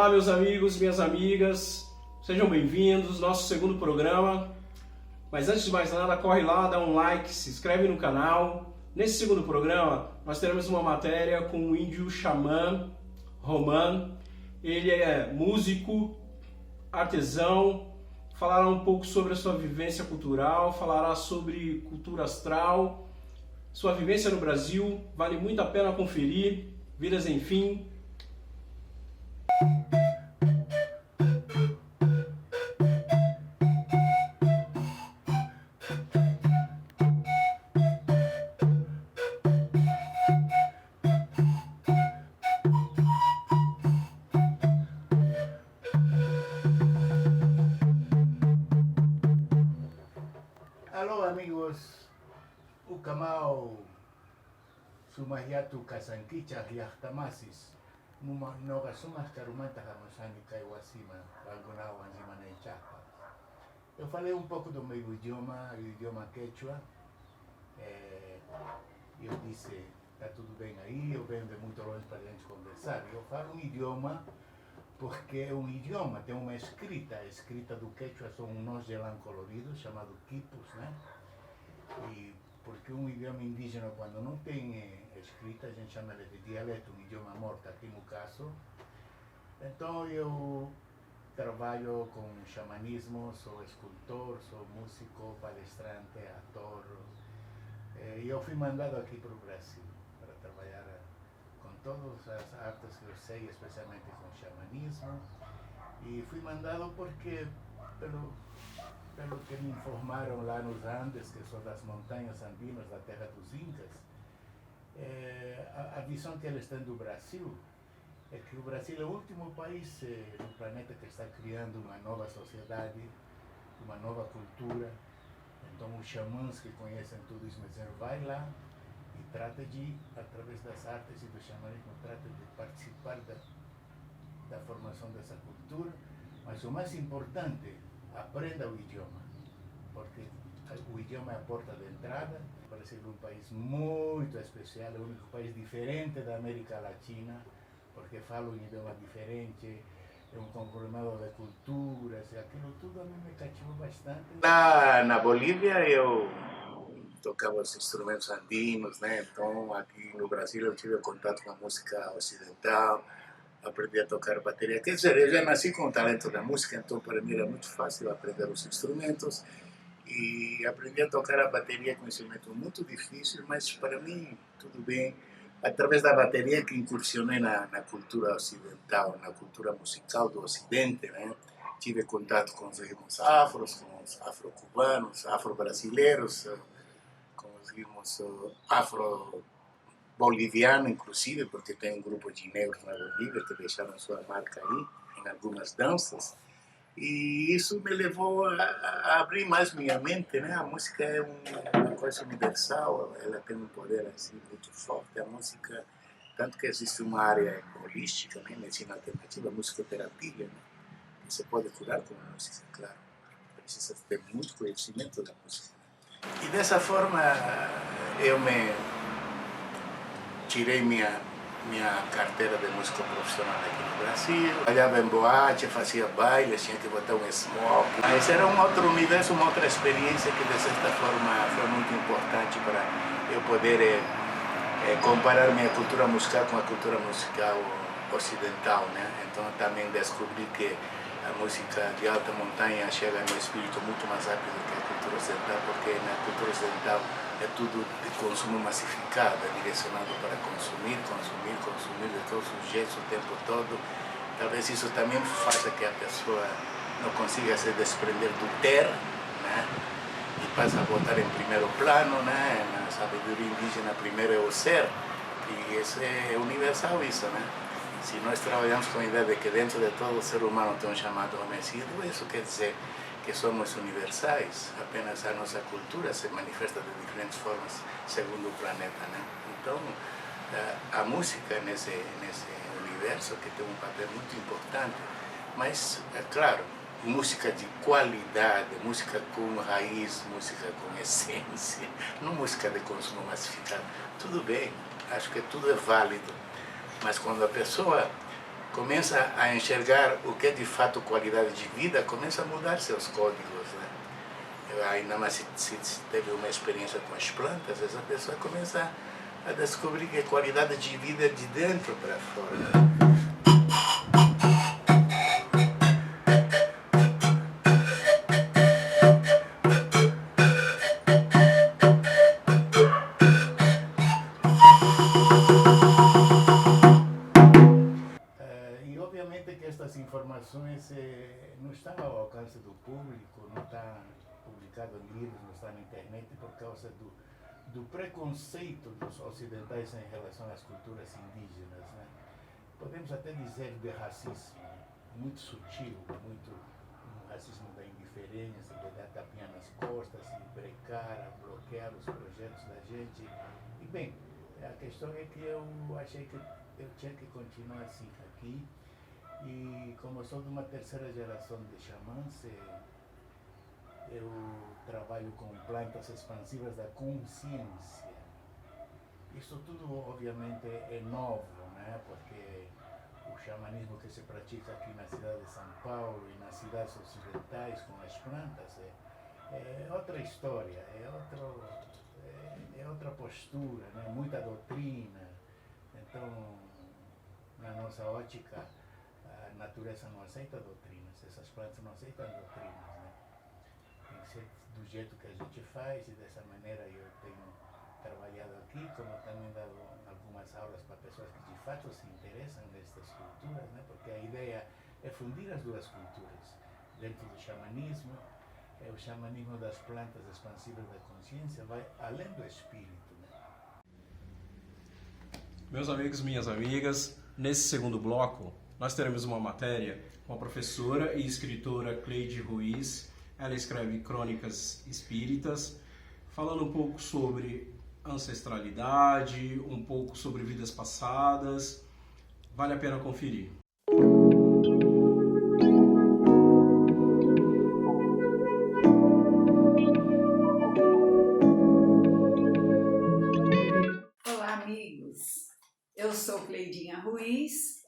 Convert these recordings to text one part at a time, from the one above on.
Olá, meus amigos e minhas amigas, sejam bem-vindos ao nosso segundo programa. Mas antes de mais nada, corre lá, dá um like, se inscreve no canal. Nesse segundo programa, nós teremos uma matéria com o índio xamã Roman. Ele é músico, artesão, falará um pouco sobre a sua vivência cultural, falará sobre cultura astral, sua vivência no Brasil. Vale muito a pena conferir. Vidas em Fim. Alô amigos, o canal Sumahiatu Kasankicha Riahtamasis numa Sumar Karumanta Ramasani Kaiwasima Lagunau Anzimana Chapa. Eu falei um pouco do meu idioma, o idioma quechua. Eu disse, tá tudo bem aí, eu venho de muito longe para a gente conversar. Eu falo um idioma porque é um idioma, tem uma escrita. A escrita do quechua são nós de lã colorido, chamado quipus, né? E porque um idioma indígena, quando não tem escrita, a gente chama ele de dialeto, um idioma morto, aqui no caso. Então eu trabalho com xamanismo, sou escultor, sou músico, palestrante, ator. E eu fui mandado aqui para o Brasil para trabalhar com todas as artes que eu sei, especialmente com xamanismo. E fui mandado porque, pelo que me informaram lá nos Andes, que são das montanhas andinas da terra dos Incas, a visão que eles têm do Brasil é que o Brasil é o último país no planeta que está criando uma nova sociedade, uma nova cultura. Então os xamãs que conhecem tudo isso me disseram, vai lá e trata de, através das artes e do xamanismo, trata de participar da formação dessa cultura, mas o mais importante, aprenda o idioma, porque o idioma é a porta de entrada. O Brasil é um país muito especial, é o único país diferente da América Latina, porque fala um idioma diferente, é um conglomerado de culturas, e aquilo tudo a mim me cativou bastante. Na Bolívia eu tocava os instrumentos andinos, né? Então aqui no Brasil eu tive contato com a música ocidental, aprendi a tocar bateria. Quer dizer, eu já nasci com o talento da música, então para mim era muito fácil aprender os instrumentos. E aprendi a tocar a bateria, com um instrumento muito difícil, mas para mim tudo bem. Através da bateria que incursionei na cultura ocidental, na cultura musical do Ocidente, né? Tive contato com os ritmos afros, com os afro-cubanos, afro-brasileiros, com os ritmos afro-bolivianos, inclusive, porque tem um grupo de negros na Bolívia que deixaram sua marca aí, em algumas danças. E isso me levou a abrir mais minha mente, né? A música é uma coisa universal, ela tem um poder assim muito forte. A música, tanto que existe uma área holística, né? Medicina alternativa, musicoterapia, né? Você pode curar com a música, claro. Precisa ter muito conhecimento da música. E dessa forma eu me tirei minha carteira de músico profissional aqui no Brasil. Trabalhava em boate, fazia baile, tinha que botar um smoke. Mas era um outro universo, uma outra experiência que de certa forma foi muito importante para eu poder comparar minha cultura musical com a cultura musical ocidental, né? Então também descobri que a música de alta montanha chega no espírito muito mais rápido que a cultura ocidental, porque na cultura ocidental é tudo de consumo massificado, é direcionado para consumir de todos os jeitos o tempo todo. Talvez isso também faça que a pessoa não consiga se desprender do ter, né? E passa a botar em primeiro plano, né? Na sabedoria indígena, primeiro é o ser, e isso é universal isso, né? Se nós trabalhamos com a ideia de que dentro de todo ser humano tem um chamado homicídio, isso quer dizer que somos universais, apenas a nossa cultura se manifesta de diferentes formas segundo o planeta, né? Então, a música nesse universo que tem um papel muito importante, mas, é claro, música de qualidade, música com raiz, música com essência, não música de consumo massificado. Tudo bem, acho que tudo é válido, mas quando a pessoa começa a enxergar o que é de fato qualidade de vida, começa a mudar seus códigos, né? Ainda mais se teve uma experiência com as plantas, essa pessoa começa a descobrir que a qualidade de vida é de dentro para fora. E obviamente que estas informações não estão ao alcance do público, não está publicado em livros, não está na internet por causa do preconceito dos ocidentais em relação às culturas indígenas, né? Podemos até dizer de racismo, muito sutil, muito um racismo da indiferença, de dar tapinha nas costas, e brecar, bloquear os projetos da gente. E bem, a questão é que eu achei que eu tinha que continuar assim aqui, e como sou de uma terceira geração de xamãs, eu trabalho com plantas expansivas da consciência. Isso tudo obviamente é novo, né? Porque o xamanismo que se pratica aqui na cidade de São Paulo e nas cidades ocidentais com as plantas é outra história, é outra postura, né? Muita doutrina. Então, na nossa ótica, a natureza não aceita doutrinas, essas plantas não aceitam doutrinas, né? Tem que ser do jeito que a gente faz, e dessa maneira eu tenho trabalhado aqui, como também dado algumas aulas para pessoas que de fato se interessam nestas culturas, né? Porque a ideia é fundir as duas culturas. Dentro do xamanismo, o xamanismo das plantas expansivas da consciência vai além do espírito, né? Meus amigos, minhas amigas, nesse segundo bloco nós teremos uma matéria com a professora e escritora Cleide Ruiz. Ela escreve crônicas espíritas, falando um pouco sobre ancestralidade, um pouco sobre vidas passadas. Vale a pena conferir. Olá, amigos. Eu sou Cleidinha Ruiz,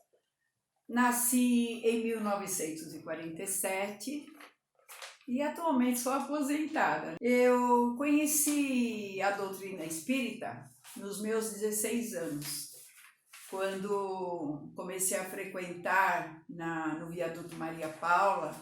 nasci em 1947 e atualmente sou aposentada. Eu conheci a doutrina espírita nos meus 16 anos, quando comecei a frequentar no Viaduto Maria Paula,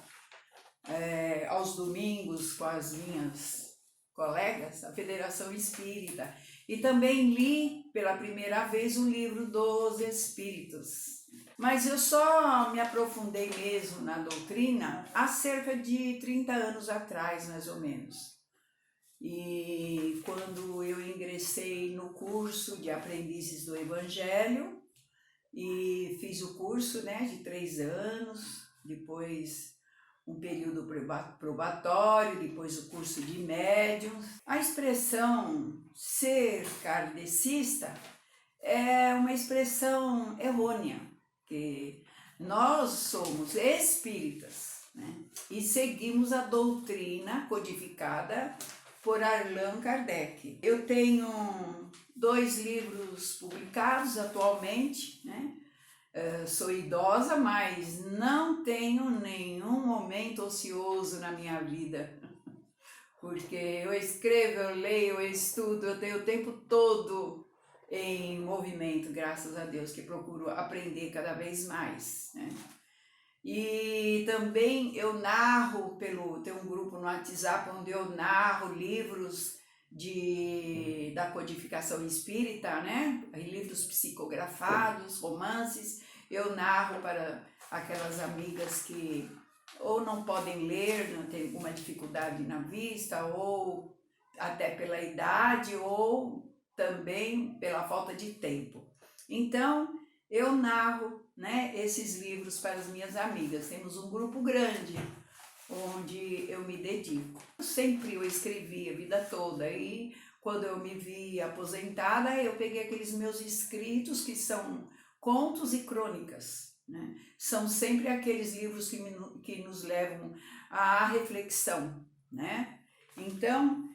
aos domingos com as minhas colegas, a Federação Espírita. E também li pela primeira vez o livro dos Espíritos. Mas eu só me aprofundei mesmo na doutrina há cerca de 30 anos atrás, mais ou menos. E quando eu ingressei no curso de Aprendizes do Evangelho, e fiz o curso, né, de 3 anos, depois um período probatório, depois o curso de médiums. A expressão ser kardecista é uma expressão errônea, que nós somos espíritas, né? E seguimos a doutrina codificada por Allan Kardec. Eu tenho 2 livros publicados atualmente, né? Sou idosa, mas não tenho nenhum momento ocioso na minha vida, porque eu escrevo, eu leio, eu estudo, eu tenho o tempo todo em movimento, graças a Deus, que procuro aprender cada vez mais, né? E também eu narro tem um grupo no WhatsApp onde eu narro livros da codificação espírita, né? Livros psicografados, romances. Eu narro para aquelas amigas que ou não podem ler, não tem alguma dificuldade na vista, ou até pela idade, ou também pela falta de tempo. Então, eu narro, né, esses livros para as minhas amigas. Temos um grupo grande onde eu me dedico. Sempre eu escrevi a vida toda, e quando eu me vi aposentada, eu peguei aqueles meus escritos que são contos e crônicas, né? São sempre aqueles livros que nos levam à reflexão, né? Então,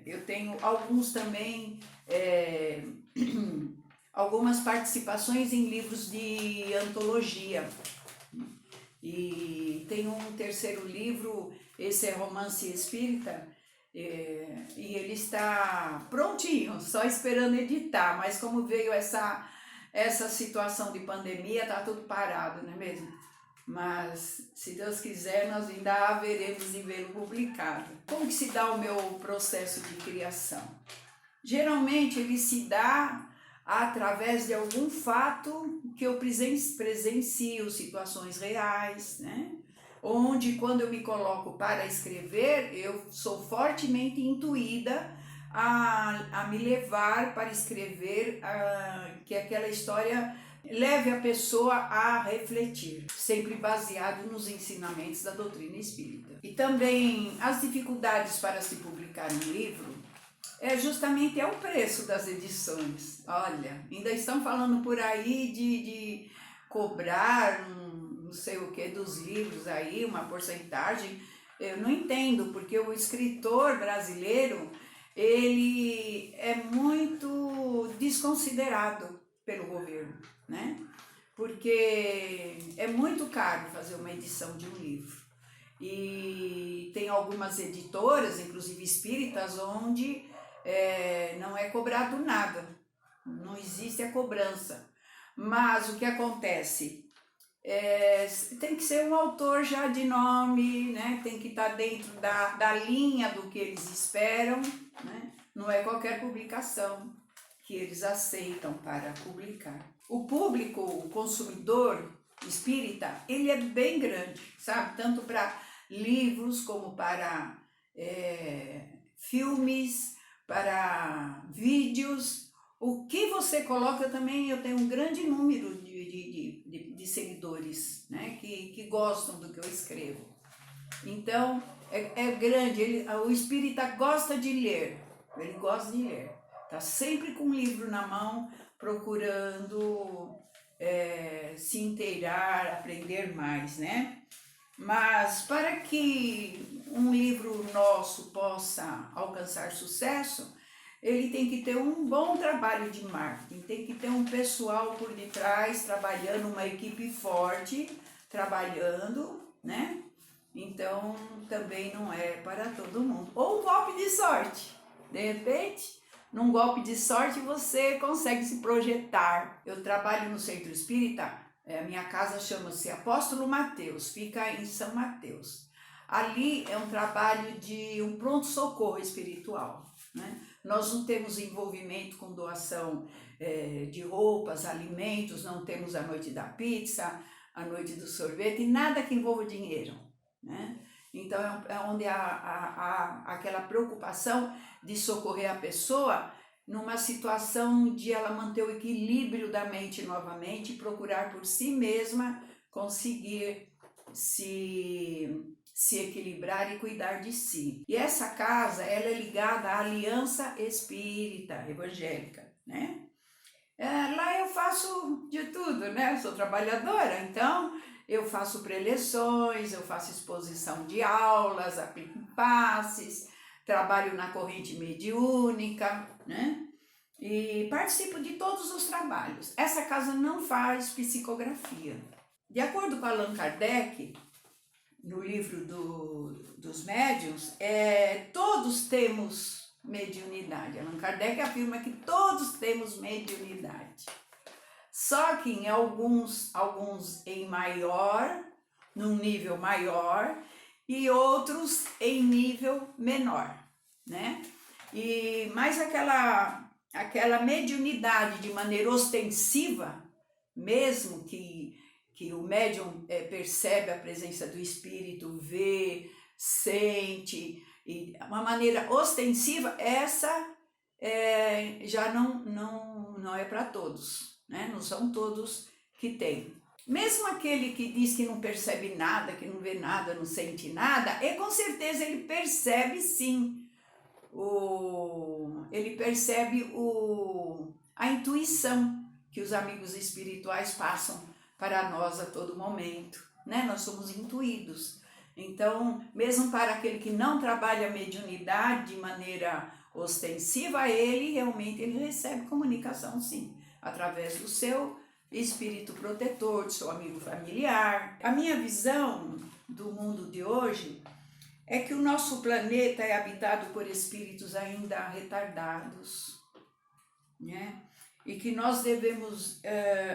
eu tenho alguns também algumas participações em livros de antologia. E tem um terceiro livro, esse é Romance Espírita, e ele está prontinho, só esperando editar, mas como veio essa situação de pandemia, está tudo parado, não é mesmo? Mas, se Deus quiser, nós ainda haveremos de vê-lo publicado. Como que se dá o meu processo de criação? Geralmente ele se dá através de algum fato que eu presencio, situações reais, né? Onde, quando eu me coloco para escrever, eu sou fortemente intuída a me levar para escrever, que aquela história leve a pessoa a refletir, sempre baseado nos ensinamentos da doutrina espírita. E também as dificuldades para se publicar um livro justamente o preço das edições. Olha, ainda estão falando por aí de cobrar não sei o que dos livros aí, uma porcentagem. Eu não entendo, porque o escritor brasileiro, ele é muito desconsiderado pelo governo, né? Porque é muito caro fazer uma edição de um livro. E tem algumas editoras, inclusive espíritas, onde não é cobrado nada, não existe a cobrança. Mas o que acontece? Tem que ser um autor já de nome, né? Tem que estar dentro da linha do que eles esperam, né? Não é qualquer publicação que eles aceitam para publicar. O público, o consumidor espírita, ele é bem grande, sabe? Tanto para livros como para filmes, para vídeos. O que você coloca também, eu tenho um grande número de seguidores, né, que gostam do que eu escrevo. Então, é grande, o espírita gosta de ler, ele gosta de ler. Está sempre com um livro na mão, procurando se inteirar, aprender mais, né? Mas para que um livro nosso possa alcançar sucesso, ele tem que ter um bom trabalho de marketing, tem que ter um pessoal por detrás trabalhando, uma equipe forte trabalhando, né? Então também não é para todo mundo. Ou um golpe de sorte, de repente, num golpe de sorte você consegue se projetar. Eu trabalho no Centro Espírita. A minha casa chama-se Apóstolo Mateus, fica em São Mateus. Ali é um trabalho de um pronto-socorro espiritual, né? Nós não temos envolvimento com doação de roupas, alimentos, não temos a noite da pizza, a noite do sorvete, nada que envolva dinheiro, né? Então é onde há aquela preocupação de socorrer a pessoa numa situação de ela manter o equilíbrio da mente novamente e procurar por si mesma conseguir se equilibrar e cuidar de si. E essa casa, ela é ligada à Aliança Espírita Evangélica, né? Lá eu faço de tudo, né? Eu sou trabalhadora, então eu faço preleções, eu faço exposição de aulas, aplico passes, trabalho na corrente mediúnica, né? E participo de todos os trabalhos. Essa casa não faz psicografia. De acordo com Allan Kardec, no livro dos médiuns, todos temos mediunidade. Allan Kardec afirma que todos temos mediunidade. Só que em alguns em maior, num nível maior, e outros em nível menor, né? Mas aquela mediunidade de maneira ostensiva, mesmo que o médium percebe a presença do espírito, vê, sente, e uma maneira ostensiva, essa já não é para todos, né? Não são todos que têm. Mesmo aquele que diz que não percebe nada, que não vê nada, não sente nada, com certeza ele percebe sim, ele percebe a intuição que os amigos espirituais passam para nós a todo momento, né? Nós somos intuídos. Então, mesmo para aquele que não trabalha a mediunidade de maneira ostensiva, ele recebe comunicação sim. através do seu espírito protetor, do seu amigo familiar. A minha visão do mundo de hoje é que o nosso planeta é habitado por espíritos ainda retardados, né? E que nós devemos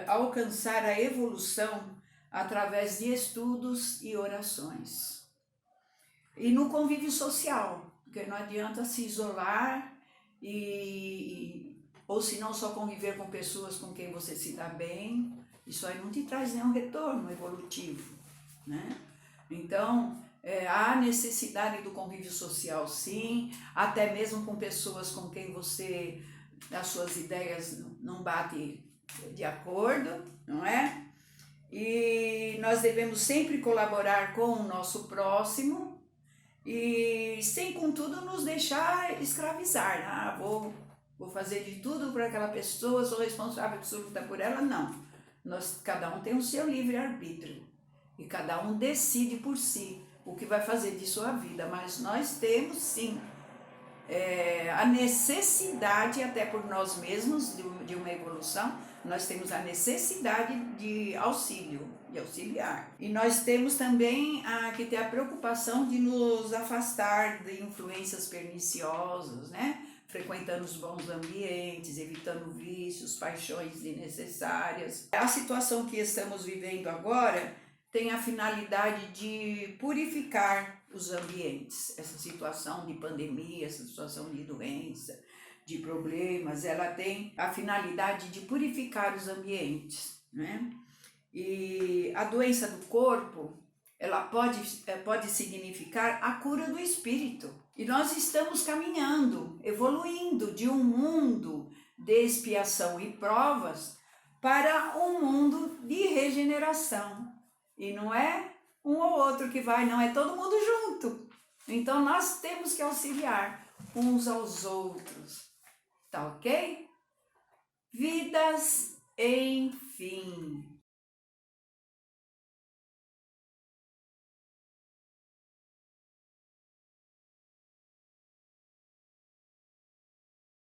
alcançar a evolução através de estudos e orações. E no convívio social, porque não adianta se isolar ou se não só conviver com pessoas com quem você se dá bem, isso aí não te traz nenhum retorno evolutivo, né? Então, há necessidade do convívio social, sim, até mesmo com pessoas com quem as suas ideias não batem de acordo, não é? E nós devemos sempre colaborar com o nosso próximo e sem, contudo, nos deixar escravizar. Ah, vou fazer de tudo para aquela pessoa, sou responsável absoluta por ela. Não. Cada um tem o seu livre-arbítrio e cada um decide por si o que vai fazer de sua vida, mas nós temos, sim, a necessidade, até por nós mesmos, de uma evolução, nós temos a necessidade de auxílio, de auxiliar. E nós temos também que ter a preocupação de nos afastar de influências perniciosas, né? Frequentando os bons ambientes, evitando vícios, paixões desnecessárias. A situação que estamos vivendo agora tem a finalidade de purificar os ambientes. Essa situação de pandemia, essa situação de doença, de problemas, ela tem a finalidade de purificar os ambientes, né? E a doença do corpo, ela pode significar a cura do espírito. E nós estamos caminhando, evoluindo de um mundo de expiação e provas para um mundo de regeneração. E não é um ou outro que vai, não, é todo mundo junto. Então nós temos que auxiliar uns aos outros, tá ok? Vidas, enfim.